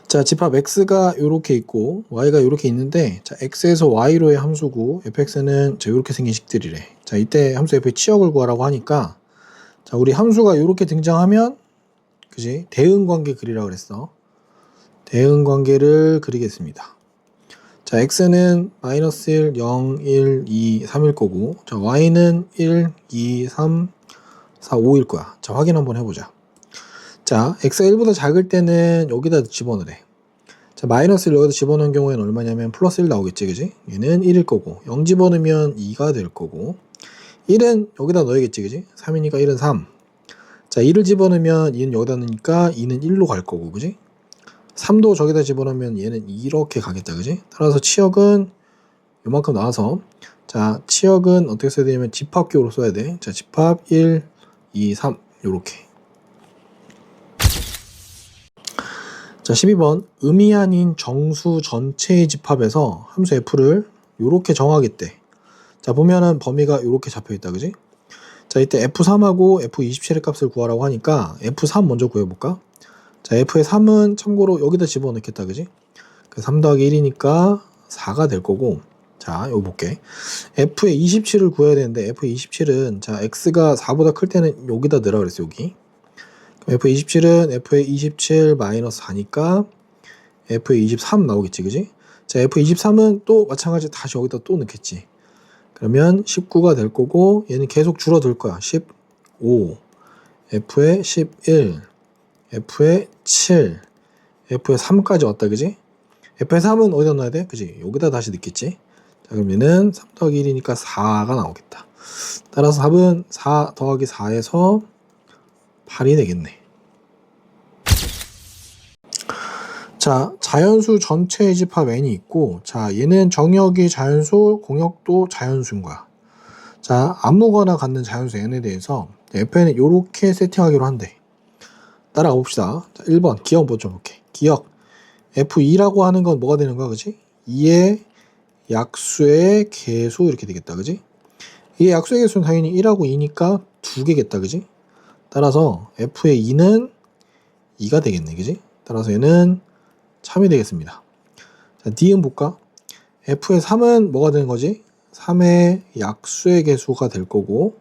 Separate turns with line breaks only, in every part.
자, 집합 x가 요렇게 있고 y가 요렇게 있는데, 자, x에서 y로의 함수고 fx는 자, 요렇게 생긴 식들이래. 자, 이때 함수 f의 치역을 구하라고 하니까, 자, 우리 함수가 요렇게 등장하면, 그지? 대응관계 그리라고 그랬어. 대응관계를 그리겠습니다. 자, x는 마이너스 1, 0, 1, 2, 3일 거고, 자, y는 1, 2, 3, 4, 5일 거야. 자, 확인 한번 해보자. 자, x가 1보다 작을 때는 여기다 집어넣으래. 자, 마이너스를 여기다 집어넣은 경우에는 얼마냐면 플러스 1 나오겠지, 그지? 얘는 1일 거고, 0 집어넣으면 2가 될 거고, 1은 여기다 넣어야겠지, 그지? 3이니까 1은 3. 자, 2를 집어넣으면 2는 여기다 넣으니까 2는 1로 갈 거고, 그지? 3도 저기다 집어넣으면 얘는 이렇게 가겠다, 그지? 따라서 치역은 요만큼 나와서, 자, 치역은 어떻게 써야 되냐면 집합기호로 써야 돼. 자, 집합 1, 2, 3 요렇게. 자, 12번 음이 아닌 정수 전체의 집합에서 함수 f를 요렇게 정하겠대. 자, 보면은 범위가 요렇게 잡혀있다, 그지? 자, 이때 f3하고 f27의 값을 구하라고 하니까 f3 먼저 구해볼까? 자, f의 3은 참고로 여기다 집어넣겠다, 그지? 3 더하기 1이니까 4가 될 거고, 자, 요거 볼게. f의 27을 구해야 되는데, f의 27은, 자, x가 4보다 클 때는 여기다 넣으라 그랬어, 여기. f의 27은 f의 27 마이너스 4니까 f의 23 나오겠지, 그지? 자, f의 23은 또 마찬가지 다시 여기다 또 넣겠지. 그러면 19가 될 거고, 얘는 계속 줄어들 거야. 15, f의 11, f의 7, f의 3까지 왔다, 그지? f의 3은 어디다 넣어야 돼? 그지? 여기다 다시 넣겠지? 자, 그럼 얘는 3 더하기 1이니까 4가 나오겠다. 따라서 답은 4 더하기 4에서 8이 되겠네. 자, 자연수 전체의 집합 n이 있고, 자, 얘는 정역이 자연수, 공역도 자연수인 거야. 자, 아무거나 갖는 자연수 n에 대해서 fn은 이렇게 세팅하기로 한대. 따라가 봅시다. 자, 1번 기억 먼저 볼게. 기억 f2라고 하는 건 뭐가 되는 거야, 그지? 2의 약수의 개수 이렇게 되겠다, 그지? 2의 약수의 개수는 당연히 1하고 2니까 2개겠다, 그지? 따라서 f의 2는 2가 되겠네, 그지? 따라서 얘는 참이 되겠습니다. 자, D는 볼까? f의 3은 뭐가 되는 거지? 3의 약수의 개수가 될 거고,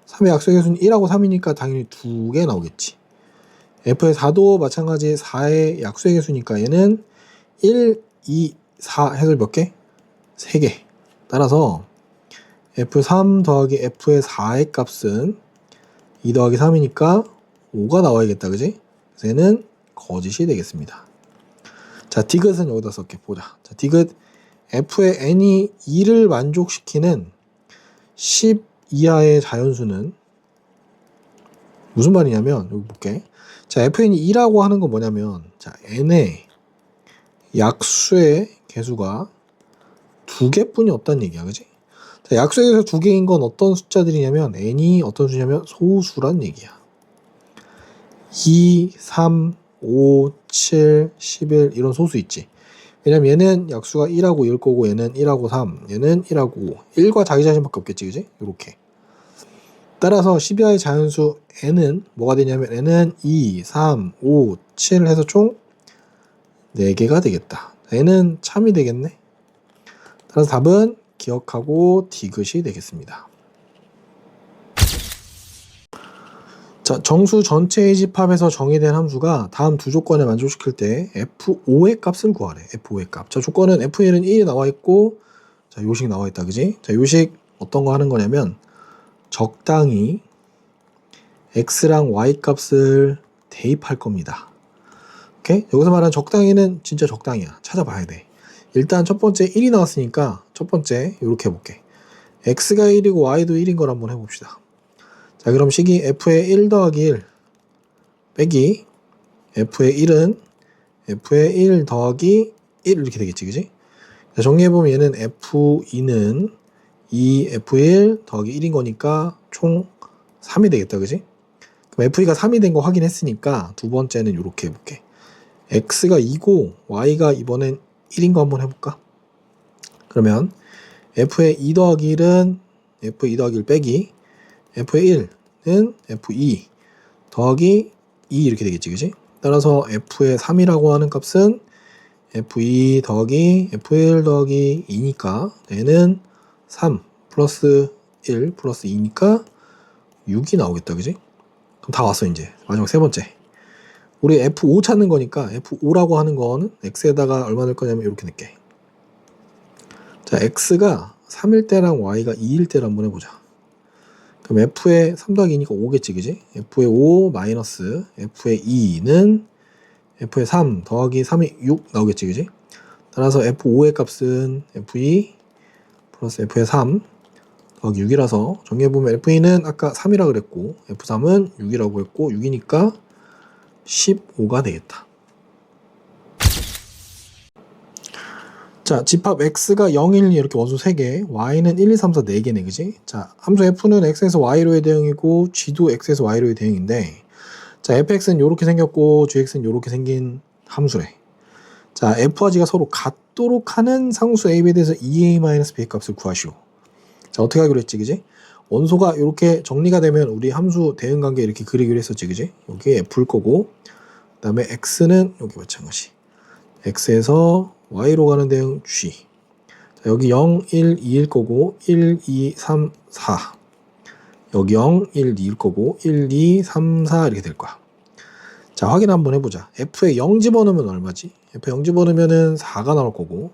3의 약수의 개수는 1하고 3이니까 당연히 2개 나오겠지. f의 4도 마찬가지 4의 약수의 개수니까 얘는 1, 2, 4 해서 몇 개? 3개. 따라서 f3 더하기 f의 4의 값은 2 더하기 3이니까 5가 나와야겠다, 그지? 그래서 얘는 거짓이 되겠습니다. 자, 디귿은 여기다 쓸게. 보자. 자, 디귿 f의 n이 2를 만족시키는 10 이하의 자연수는 무슨 말이냐면, 여기 볼게. 자, fn이 2라고 하는 건 뭐냐면, 자, n의 약수의 개수가 2개뿐이 없다는 얘기야, 그지? 자, 약수의 개수가 2개인 건 어떤 숫자들이냐면, n이 어떤 수냐면 소수란 얘기야. 2, 3, 5, 7, 11 이런 소수 있지. 왜냐면 얘는 약수가 1하고 1 거고, 얘는 1하고 3, 얘는 1하고 5. 1과 자기 자신밖에 없겠지, 그지? 요렇게. 따라서 12하의 자연수 n은 뭐가 되냐면 n은 2, 3, 5, 7 해서 총 4개가 되겠다. n은 참이 되겠네. 따라서 답은 기억하고 디귿이 되겠습니다. 자, 정수 전체의 집합에서 정의된 함수가 다음 두 조건을 만족시킬 때 f5의 값을 구하래. f5의 값. 자, 조건은 f1은 1이 나와 있고, 자, 요식 나와 있다, 그지? 자, 요식 어떤 거 하는 거냐면 적당히 x랑 y 값을 대입할 겁니다. 오케이? 여기서 말하는 적당히는 진짜 적당이야. 찾아봐야 돼. 일단 첫 번째 1이 나왔으니까 첫 번째 이렇게 해볼게. x가 1이고 y도 1인 걸 한번 해봅시다. 자, 그럼 식이 f의 1 더하기 1 빼기 f의 1은 f의 1 더하기 1 이렇게 되겠지, 그지? 자, 정리해보면 얘는 f2는 2f1 더하기 1인 거니까 총 3이 되겠다, 그지? 그럼 f2가 3이 된 거 확인했으니까 두 번째는 이렇게 해볼게. x가 2고 y가 이번엔 1인 거 한번 해볼까? 그러면 f의 2 더하기 1은 f2 더하기 1 빼기 f의 1은 f2 더하기 2 이렇게 되겠지, 그지? 따라서 f의 3이라고 하는 값은 f2 더하기 f1 더하기 2니까 얘는 3 플러스 1 플러스 2니까 6이 나오겠다, 그지? 그럼 다 왔어. 이제 마지막 세 번째, 우리 f5 찾는 거니까 f5라고 하는 거는 x에다가 얼마 넣을 거냐면 이렇게 넣을게. 자, x가 3일 때랑 y가 2일 때를 한번 해보자. 그럼 f의 3 더하기 2니까 5겠지, 그지? f의 5 마이너스 f의 2는 f의 3 더하기 3이 6 나오겠지, 그지? 따라서 f5의 값은 f2 플러스 f의 3 더하기 6이라서 정리해보면 f2는 아까 3이라 그랬고 f3은 6이라고 했고 6이니까 15가 되겠다. 자, 집합 x가 0, 1, 2 이렇게 원소 3개, y는 1, 2, 3, 4, 4개네, 그지? 자, 함수 f는 x에서 y로의 대응이고 g도 x에서 y로의 대응인데, 자, fx는 이렇게 생겼고 gx는 이렇게 생긴 함수래. 자, f와 g가 서로 같도록 하는 상수 a, b에 대해서 2a-b의 값을 구하시오. 자, 어떻게 하기로 했지, 그지? 원소가 이렇게 정리가 되면 우리 함수 대응 관계 이렇게 그리기로 했었지, 그지? 여기 f일 거고, 그 다음에 x는 여기 마찬가지. x에서 y로 가는 대응 g. 자, 여기 0, 1, 2일 거고 1, 2, 3, 4. 여기 0, 1, 2일 거고 1, 2, 3, 4 이렇게 될 거야. 자, 확인 한번 해보자. f에 0 집어넣으면 얼마지? f에 0 집어넣으면 4가 나올 거고,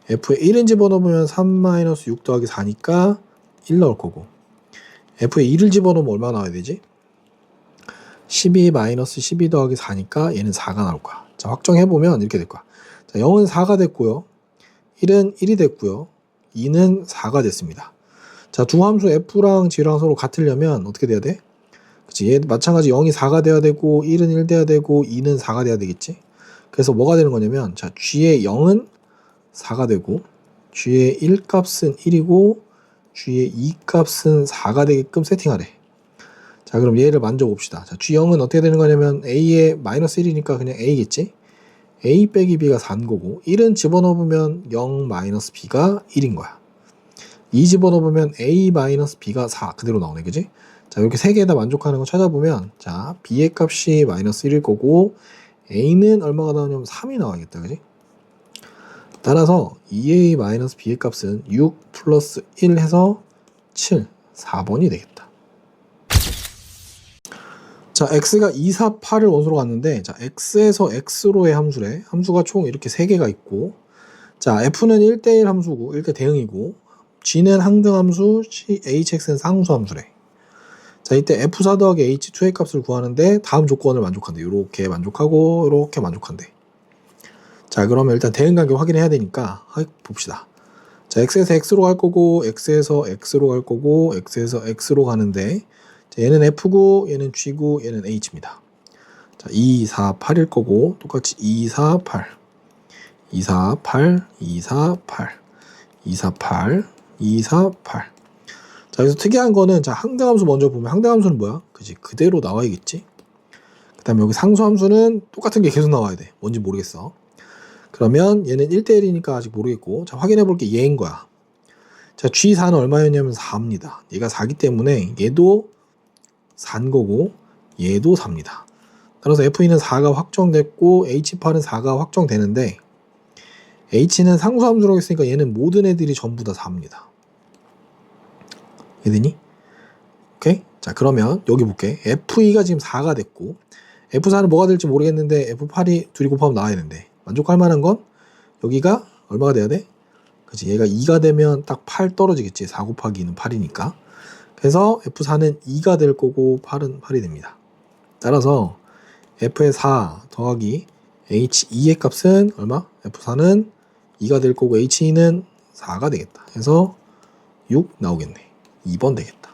f에 1은 집어넣으면 3-6 더하기 4니까 1 나올 거고, f에 2를 집어넣으면 얼마 나와야 되지? 12-12 더하기 4니까 얘는 4가 나올 거야. 자, 확정해보면 이렇게 될 거야. 자, 0은 4가 됐고요. 1은 1이 됐고요. 2는 4가 됐습니다. 자, 두 함수 f랑 g랑 서로 같으려면 어떻게 돼야 돼? 그치? 얘 마찬가지 0이 4가 돼야 되고 1은 1 돼야 되고 2는 4가 돼야 되겠지? 그래서 뭐가 되는 거냐면, 자, g의 0은 4가 되고 g의 1 값은 1이고 g의 2 값은 4가 되게끔 세팅하래. 자, 그럼 얘를 만져봅시다. 자, g0은 어떻게 되는 거냐면 a의 마이너스 1이니까 그냥 a겠지? a 빼기 b가 4인 거고, 1은 집어넣으면 0 마이너스 b가 1인 거야. 2 집어넣으면 a 마이너스 b가 4 그대로 나오네, 그지? 자, 이렇게 세 개에다 만족하는 거 찾아보면, 자, b의 값이 마이너스 1일 거고 a는 얼마가 나오냐면 3이 나와야겠다, 그지? 따라서 2a 마이너스 b의 값은 6 플러스 1 해서 7, 4번이 되겠다. 자, x가 2, 4, 8을 원소로 갔는데, 자, x에서 x로의 함수래. 함수가 총 이렇게 3개가 있고, 자, f는 1대1 함수고 1대 대응이고, g는 항등 함수, hx는 상수 함수래. 자, 이때 f4 더하기 h2의 값을 구하는데 다음 조건을 만족한대. 요렇게 만족하고 요렇게 만족한대. 자, 그러면 일단 대응 관계 확인해야 되니까 봅시다. 자, x에서 x로 갈 거고 x에서 x로 갈 거고 x에서 x로 가는데, 자, 얘는 f고 얘는 g고 얘는 h입니다. 자, 2, 4, 8일 거고 똑같이 2, 4, 8 2, 4, 8 2, 4, 8 2, 4, 8 2, 4, 8. 자, 여기서 특이한 거는, 자, 항등함수 먼저 보면 항등함수는 뭐야? 그지? 그대로 나와야겠지? 그 다음에 여기 상수함수는 똑같은 게 계속 나와야 돼. 뭔지 모르겠어. 그러면 얘는 1대1이니까 아직 모르겠고, 자, 확인해 볼 게 얘인 거야. 자, G4는 얼마였냐면 4입니다. 얘가 4기 때문에 얘도 4인 거고 얘도 4입니다. 따라서 F2는 4가 확정됐고 H8은 4가 확정되는데, H는 상수함수라고 했으니까 얘는 모든 애들이 전부 다 4입니다. 이해되니? 오케이? 자, 그러면 여기 볼게. F2가 지금 4가 됐고 F4는 뭐가 될지 모르겠는데 F8이 둘이 곱하면 나와야 되는데, 만족할 만한 건 여기가 얼마가 돼야 돼? 그치? 얘가 2가 되면 딱 8 떨어지겠지. 4 곱하기 2는 8이니까. 그래서 F4는 2가 될 거고 8은 8이 됩니다. 따라서 F의 4 더하기 H2의 값은 얼마? F4는 2가 될 거고 H2는 4가 되겠다. 그래서 6 나오겠네. 2번 되겠다.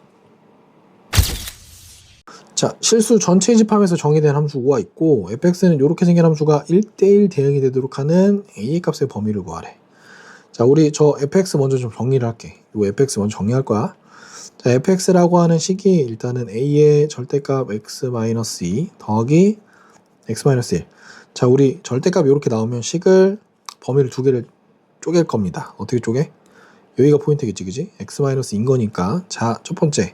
자, 실수 전체 집합에서 정의된 함수 5가 있고, fx는 이렇게 생긴 함수가 1대1 대응이 되도록 하는 a의 값의 범위를 구하래. 자, 우리 저 fx 먼저 좀 정리를 할게. 이 fx 먼저 정리할 거야. 자, fx라고 하는 식이 일단은 a의 절대값 x-2 더하기 x-1. 자, 우리 절대값이 이렇게 나오면 식을 범위를 두 개를 쪼갤 겁니다. 어떻게 쪼개? 여기가 포인트겠지, 그지? x-인 거니까. 자, 첫 번째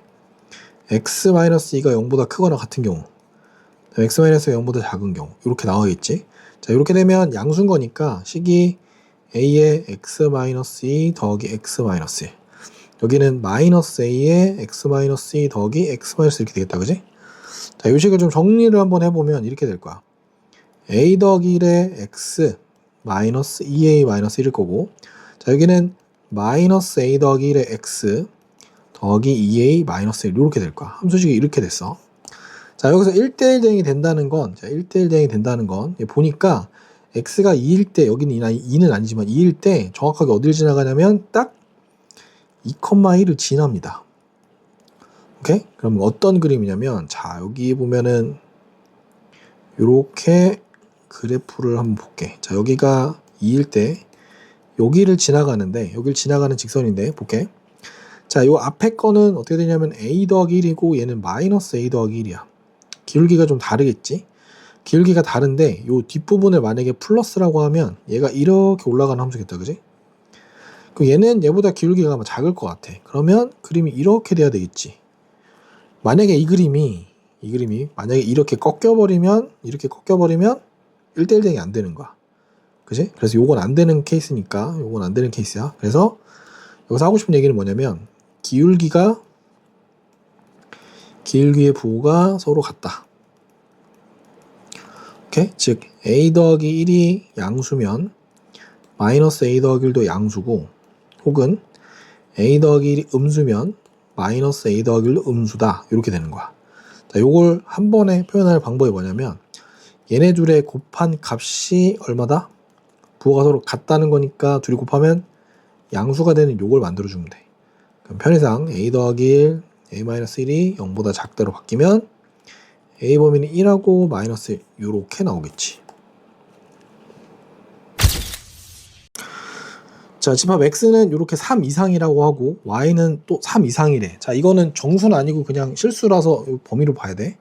x-2가 0보다 크거나 같은 경우, x-0보다 작은 경우 이렇게 나와야겠지. 자, 이렇게 되면 양수인 거니까 식이 a의 x-2 더하기 x-1, 여기는 마이너스 a의 x-2 더하기 x-1 이렇게 되겠다, 그지? 자, 이 식을 좀 정리를 한번 해보면 이렇게 될 거야. a 더하기 1의 x 마이너스 2a 마이너스 1일 거고, 자, 여기는 마이너스 a 더하기 1의 x 더하기 2a 마이너스 1 이렇게 될 거야. 함수식이 이렇게 됐어. 자, 여기서 1대1 대응이 된다는 건, 자, 1대1 대응이 된다는 건, 보니까 x가 2일 때, 여기는 2는 아니지만 2일 때 정확하게 어딜 지나가냐면 딱 2,1을 지납니다. 오케이? 그럼 어떤 그림이냐면, 자, 여기 보면은 요렇게 그래프를 한번 볼게. 자, 여기가 2일 때 여기를 지나가는데, 여기를 지나가는 직선인데 볼게. 자, 요 앞에 거는 어떻게 되냐면 a 더하기 1이고 얘는 마이너스 a 더하기 1이야. 기울기가 좀 다르겠지? 기울기가 다른데 요 뒷부분을 만약에 플러스라고 하면 얘가 이렇게 올라가는 함수겠다, 그지? 그럼 얘는 얘보다 기울기가 아마 작을 것 같아. 그러면 그림이 이렇게 돼야 되겠지. 만약에 이 그림이 만약에 이렇게 꺾여버리면 1대1 대응이 안 되는 거야. 그지? 그래서 요건 안 되는 케이스니까 요건 안 되는 케이스야. 그래서 여기서 하고 싶은 얘기는 뭐냐면 기울기의 부호가 서로 같다. 오케이? 즉 a 더하기 1이 양수면 마이너스 a 더하기 1도 양수고, 혹은 a 더하기 1이 음수면 마이너스 a 더하기 1도 음수다. 이렇게 되는 거야. 자, 요걸 한 번에 표현할 방법이 뭐냐면 얘네 둘의 곱한 값이 얼마다? 부호가 서로 같다는 거니까 둘이 곱하면 양수가 되는 요걸 만들어주면 돼. 그럼 편의상 a 더하기 1, a-1이 0보다 작다로 바뀌면 a 범위는 1하고 마이너스 1 요렇게 나오겠지. 자, 집합 x는 이렇게 3 이상이라고 하고 y는 또 3 이상이래. 자, 이거는 정수는 아니고 그냥 실수라서 범위로 봐야 돼.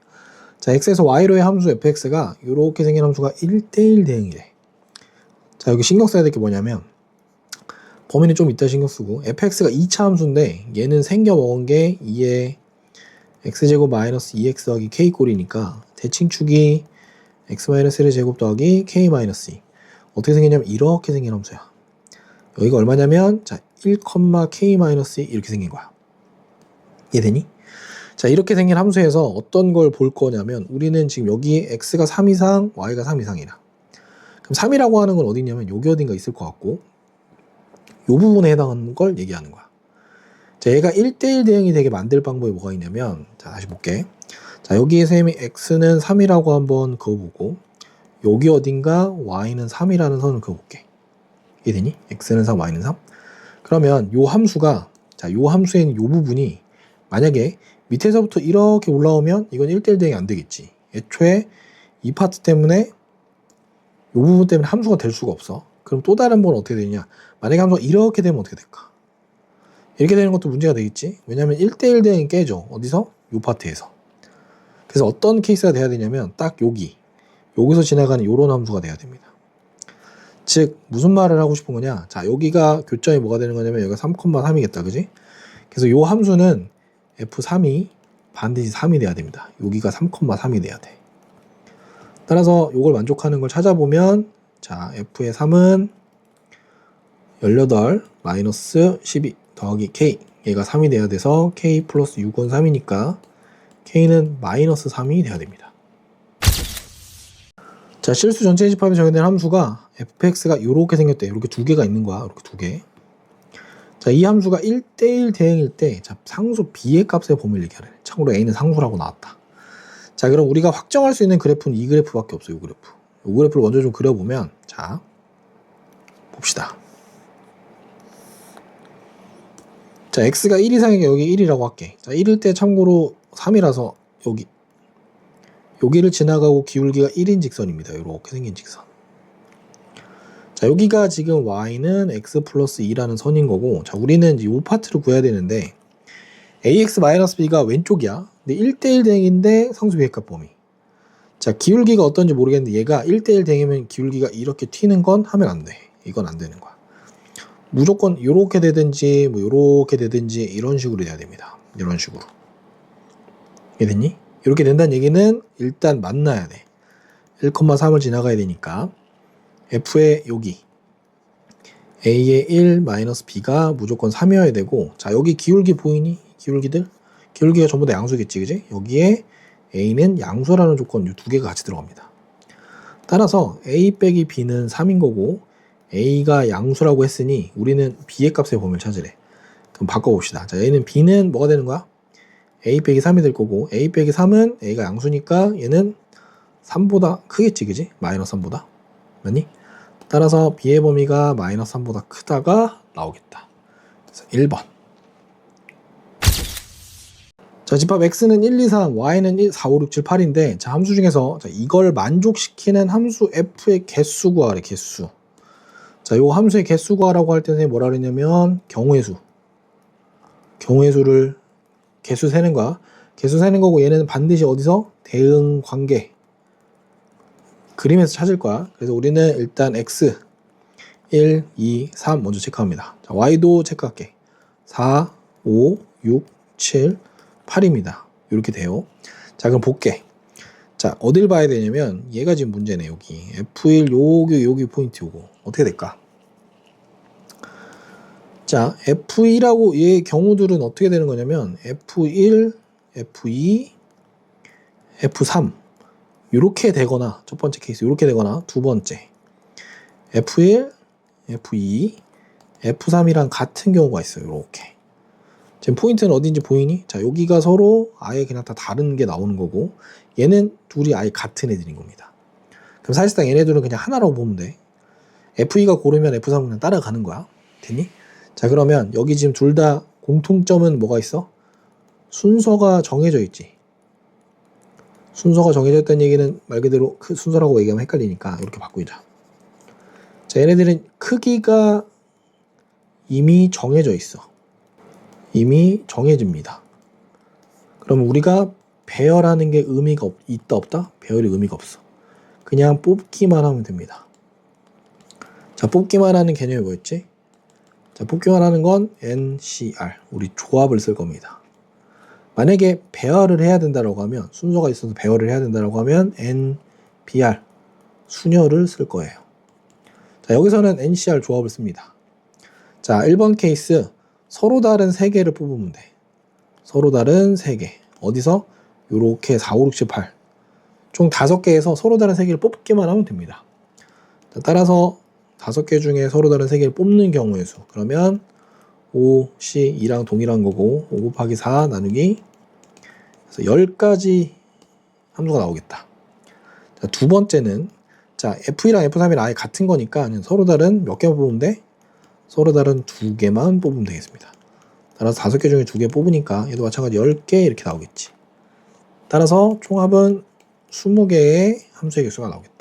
자, x에서 y로의 함수 fx가 이렇게 생긴 함수가 1대1 대응이래. 자, 여기 신경 써야 될 게 뭐냐면 범위는 좀 이따 신경 쓰고, fx가 2차 함수인데 얘는 생겨 먹은 게 2의 x제곱 마이너스 2x 더하기 k 꼴이니까 대칭축이 x-1의 제곱 더하기 k 마이너스 2. 어떻게 생겼냐면 이렇게 생긴 함수야. 여기가 얼마냐면 자 1,k 마이너스 2 이렇게 생긴 거야. 이해되니? 자, 이렇게 생긴 함수에서 어떤 걸 볼 거냐면 우리는 지금 여기 x가 3 이상 y가 3 이상이라, 그럼 3이라고 하는 건 어디 있냐면 여기 어딘가 있을 것 같고 이 부분에 해당하는 걸 얘기하는 거야. 자, 얘가 1대1 대응이 되게 만들 방법이 뭐가 있냐면, 자, 다시 볼게. 자, 여기에 셈이 x는 3이라고 한번 그어보고 여기 어딘가 y는 3이라는 선을 그어볼게. 이해되니? x는 3, y는 3. 그러면 요 함수가, 자, 요 함수에 있는 요 부분이 만약에 밑에서부터 이렇게 올라오면 이건 1대1 대응이 안 되겠지. 애초에 이 파트 때문에 요 부분 때문에 함수가 될 수가 없어. 그럼 또 다른 건 어떻게 되냐? 만약에 함수가 이렇게 되면 어떻게 될까? 이렇게 되는 것도 문제가 되겠지. 왜냐면 1대1 대응이 깨져. 어디서? 요 파트에서. 그래서 어떤 케이스가 돼야 되냐면 딱 여기서 지나가는 요런 함수가 돼야 됩니다. 즉 무슨 말을 하고 싶은 거냐? 자, 여기가 교점이 뭐가 되는 거냐면 여기가 3,3이겠다, 그지? 그래서 요 함수는 f3이 반드시 3이 돼야 됩니다. 여기가 3,3이 돼야 돼. 따라서 요걸 만족하는 걸 찾아보면, 자, f의 3은 18 마이너스 12 더하기 k, 얘가 3이 돼야 돼서 k 플러스 6은 3이니까 k는 마이너스 3이 돼야 됩니다. 자, 실수 전체 집합에 정의된 함수가 fx가 이렇게 생겼대. 이렇게 두 개가 있는 거야. 이렇게 두 개. 자, 이 함수가 1대1 대응일 때, 자, 상수 b의 값의 범위를 얘기하래. 참고로 a는 상수라고 나왔다. 자, 그럼 우리가 확정할 수 있는 그래프는 이 그래프밖에 없어요. 이 그래프. 이 그래프를 먼저 좀 그려보면, 자, 봅시다. 자, x가 1 이상이니까 여기 1이라고 할게. 자, 1일 때 참고로 3이라서 여기를 지나가고 기울기가 1인 직선입니다. 이렇게 생긴 직선. 자, 여기가 지금 y는 x 플러스 2라는 선인 거고, 자, 우리는 이제 이 파트를 구해야 되는데 ax-b가 왼쪽이야. 근데 1대1 대응인데 상수 비핵값 범위. 자, 기울기가 어떤지 모르겠는데 얘가 1대1 대응이면 기울기가 이렇게 튀는 건 하면 안 돼. 이건 안 되는 거야. 무조건 요렇게 되든지 뭐 요렇게 되든지 이런 식으로 돼야 됩니다. 이런 식으로. 이해됐니? 이렇게 된다는 얘기는 일단 만나야 돼. 1,3을 지나가야 되니까 f의 여기 a의 1 마이너스 b가 무조건 3이어야 되고, 자 여기 기울기 보이니? 기울기가 전부 다 양수겠지, 그지? 여기에 a는 양수라는 조건 이 두 개가 같이 들어갑니다. 따라서 a 빼기 b는 3인 거고, a가 양수라고 했으니 우리는 b의 값의 범위를 찾으래. 그럼 바꿔봅시다. 자, 얘는 b는 뭐가 되는 거야? a 빼기 3이 될 거고, a 빼기 3은 a가 양수니까 얘는 3보다 크겠지, 그지? 마이너스 3보다. 맞니? 따라서 b의 범위가 마이너스 3보다 크다가 나오겠다. 그래서 1번. 자, 집합 x는 1, 2, 3, y는 1, 4, 5, 6, 7, 8인데, 자, 함수 중에서 자, 이걸 만족시키는 함수 f의 개수 구하래, 개수. 자, 요 함수의 개수 구하라고 할 때 선생님이 뭐라 그랬냐면 경우의 수를 개수 세는 거야. 개수 세는 거고, 얘는 반드시 어디서? 대응 관계. 그림에서 찾을 거야. 그래서 우리는 일단 x 1, 2, 3 먼저 체크합니다. 자, y도 체크할게. 4, 5, 6, 7, 8입니다. 이렇게 돼요. 자, 그럼 볼게. 자, 어딜 봐야 되냐면 얘가 지금 문제네. 여기 F1 여기 포인트 요거 어떻게 될까? 자, F1하고 얘 경우들은 어떻게 되는 거냐면 F1, F2, F3 이렇게 되거나, 첫 번째 케이스 이렇게 되거나, 두 번째 F1, F2, F3이랑 같은 경우가 있어요. 이렇게. 지금 포인트는 어딘지 보이니? 자, 여기가 서로 아예 그냥 다 다른 게 나오는 거고, 얘는 둘이 아예 같은 애들인 겁니다. 그럼 사실상 얘네들은 그냥 하나라고 보면 돼. F2가 고르면 F3은 그냥 따라가는 거야. 됐니? 자, 그러면 여기 지금 둘 다 공통점은 뭐가 있어? 순서가 정해져 있지. 순서가 정해져 있다는 얘기는 말 그대로 그 순서라고 얘기하면 헷갈리니까 이렇게 바꾸자. 자, 얘네들은 크기가 이미 정해져 있어. 이미 정해집니다. 그럼 우리가 배열하는 게 의미가 있다 없다? 배열이 의미가 없어. 그냥 뽑기만 하면 됩니다. 자, 뽑기만 하는 개념이 뭐였지? 자, 뽑기만 하는 건 NCR, 우리 조합을 쓸 겁니다. 만약에 배열을 해야 된다고 하면, 순서가 있어서 배열을 해야 된다고 하면 NBR, 순열을 쓸 거예요. 자, 여기서는 NCR 조합을 씁니다. 자, 1번 케이스 서로 다른 3개를 뽑으면 돼. 서로 다른 3개. 어디서? 요렇게 4, 5, 6, 7, 8. 총 5개에서 서로 다른 3개를 뽑기만 하면 됩니다. 자, 따라서 5개 중에 서로 다른 3개를 뽑는 경우의 수. 그러면 5, C, 2랑 동일한 거고, 5 곱하기 4 나누기. 그래서 10가지 함수가 나오겠다. 자, 두 번째는, 자, F2랑 F3이랑 아예 같은 거니까 그냥 서로 다른 몇 개만 뽑으면 돼? 서로 다른 2개만 뽑으면 되겠습니다. 따라서 5개 중에 2개 뽑으니까 얘도 마찬가지 10개 이렇게 나오겠지. 따라서 총합은 20개의 함수의 개수가 나오겠다.